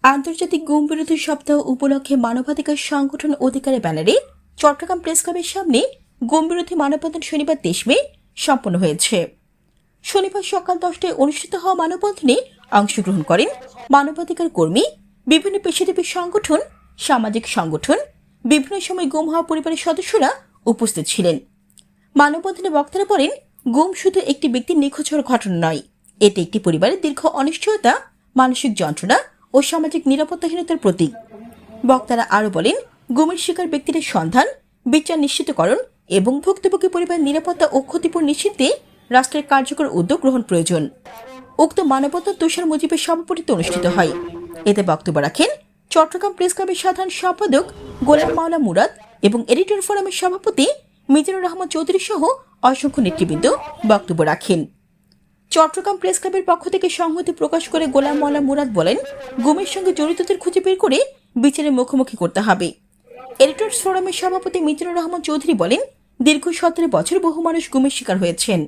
আন্তর্জাতিক গুম বিরোধী সপ্তাহ উপলক্ষে মানবাধিকার সংগঠন অধিকারের ব্যানারে চট্টগ্রাম প্রেস ক্লাবের সামনে গুম বিরোধী মানববন্ধন শনিবার 23 মে সম্পন্ন হয়েছে। শনিবার সকাল 10টায় অনুষ্ঠিত হওয়া মানববন্ধনে অংশগ্রহণ করেন মানবাধিকার কর্মী, বিভিন্ন পেশাজীবী সংগঠন, সামাজিক সংগঠন, বিভিন্ন সময় গুম হওয়া পরিবারের সদস্যরা উপস্থিত ছিলেন। মানববন্ধনে বক্তারা বলেন, গুম শুধু একটি ব্যক্তির নিখোঁজ হওয়ার ঘটনা নয়, এটি একটি পরিবারের দীর্ঘ অনিশ্চয়তা, মানসিক যন্ত্রণা ও সামাজিক নিরাপত্তাহীনতার প্রতীক। বক্তারা আরও বলেন, গুমের শিকার ব্যক্তিদের সন্ধান, বিচার নিশ্চিতকরণ এবং ভুক্তভোগী পরিবারের নিরাপত্তা ও ক্ষতিপূরণ নিশ্চিতে রাষ্ট্রের কার্যকর উদ্যোগ গ্রহণ প্রয়োজন। উক্ত মানববন্ধন তুষার মুজিবের সভাপতিত্বে অনুষ্ঠিত হয়। এতে বক্তব্য রাখেন চট্টগ্রাম প্রেস ক্লাবের সাধারণ সম্পাদক গোলাম মাওলা মুরাদ এবং এডিটর ফোরামের সভাপতি মিজানুর রহমান চৌধুরী সহ অসংখ্য নেতৃবৃন্দ বক্তব্য রাখেন। চট্টগ্রাম প্রেস ক্লাবের পক্ষ থেকে সংহতি প্রকাশ করে গোলাম মাওলা মুরাদ বলেন, গুমের সঙ্গে জড়িতদের খুঁজে বের করে বিচারের মুখোমুখি করতে হবে। এডিটর্স ফোরামের সভাপতি মিজানুর রহমান চৌধুরী বলেন, দীর্ঘ 17 বছর বহু মানুষ গুমের শিকার হয়েছেন।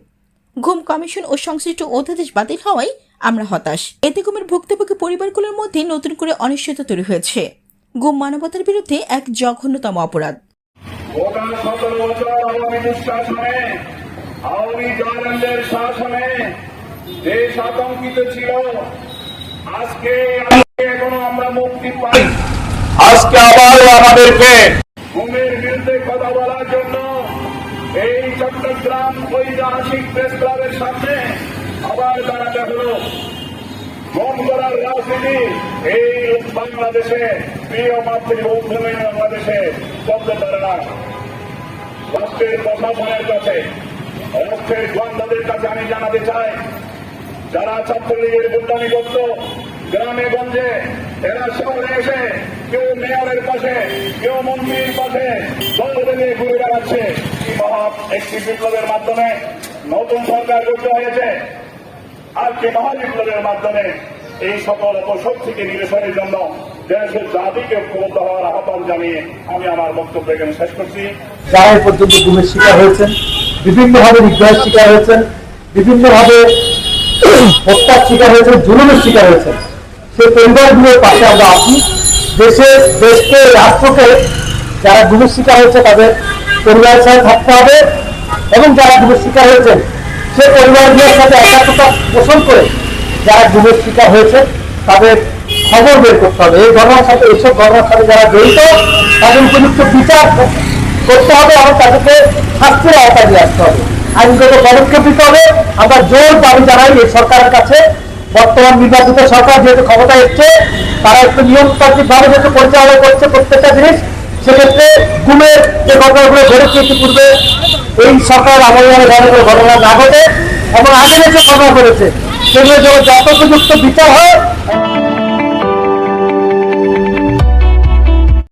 গুম কমিশন ও সংশ্লিষ্ট অধ্যাদেশ বাতিল হওয়ায় আমরা হতাশ। এতে গুমের ভুক্তভোগী পরিবারগুলোর মধ্যে নতুন করে অনিশ্চয়তা তৈরি হয়েছে। গুম মানবতার বিরুদ্ধে এক জঘন্যতম অপরাধ। দেশ আতঙ্কিত ছিল, আজকে এখনো আমরা মুক্তি পাই। আজকে আবার আমাদেরকে গুমের বিরুদ্ধে কথা বলার জন্য এই চট্টগ্রাম ঐতিহাসিক প্রেস ক্লাবের সামনে আবার দাঁড়াতে হলো। গুম করার রাজনীতি এই বাংলাদেশে, প্রিয় মাতৃভূমি বাংলাদেশে চলতে পারে না। রাষ্ট্রের প্রশাসনের কাছে, রাষ্ট্রের গোয়েন্দাদের কাছে আমি জানাতে চাই, যারা ছাত্রলীগের গুন্ডামি করত গ্রামে গঞ্জে, এরা শহরে এসে কেউ মেয়রের পাশে, কেউ মন্ত্রীর পাশে দল বেঁধে ঘুরে বেড়াচ্ছে। একটি বিপ্লবের মাধ্যমে নতুন সরকার করতে হয়েছে, আর কি মহাবিপ্লবের মাধ্যমে এই সকল অপশক্তিকে নিরসনের জন্য দেশের জাতিকে ঐক্যবদ্ধ হওয়ার আহ্বান জানিয়ে আমি আমার বক্তব্য এখানে শেষ করছি। যারা এই পর্যন্ত গুমের শিকার হয়েছেন, বিভিন্নভাবে নিগ্রহের শিকার হয়েছেন, বিভিন্নভাবে হত্যার শিকার হয়েছেন, জুলুমের শিকার হয়েছেন, সেই পরিবারগুলোর পাশে আমরা আছি। দেশকে, রাষ্ট্রকে যারা গুমের শিকার হয়েছে তাদের পরিবারের সাথে থাকতে হবে এবং যারা গুমের শিকার হয়েছেন সেই পরিবারগুলোর সাথে একাত্মতা পোষণ করে যারা গুমের শিকার হয়েছে তাদের খবর বের করতে হবে। এই ঘটনার সাথে, এইসব ঘটনার সাথে যারা জড়িত তাদের উপযুক্ত বিচার করতে হবে এবং তাদেরকে শাস্তির আওতায় নিয়ে আসতে হবে, আইনগত পদক্ষেপ দিতে হবে। আমরা জোর দাবি জানাই এই সরকারের কাছে, বর্তমান নির্বাচিত সরকার যেহেতু ক্ষমতায় এসছে, তারা একটু নিয়মতান্ত্রিক ভাবে যেহেতু পরিচালনা করছে প্রত্যেকটা জিনিস, সেক্ষেত্রে গুমের যে ঘটনাগুলো ঘটেছে ইতিপূর্বে এই সরকারের আমলে ধরনের ঘটনা না ঘটে এবং আগে যে ঘটনা ঘটেছে সেগুলো যত উপযুক্ত বিচার হয়।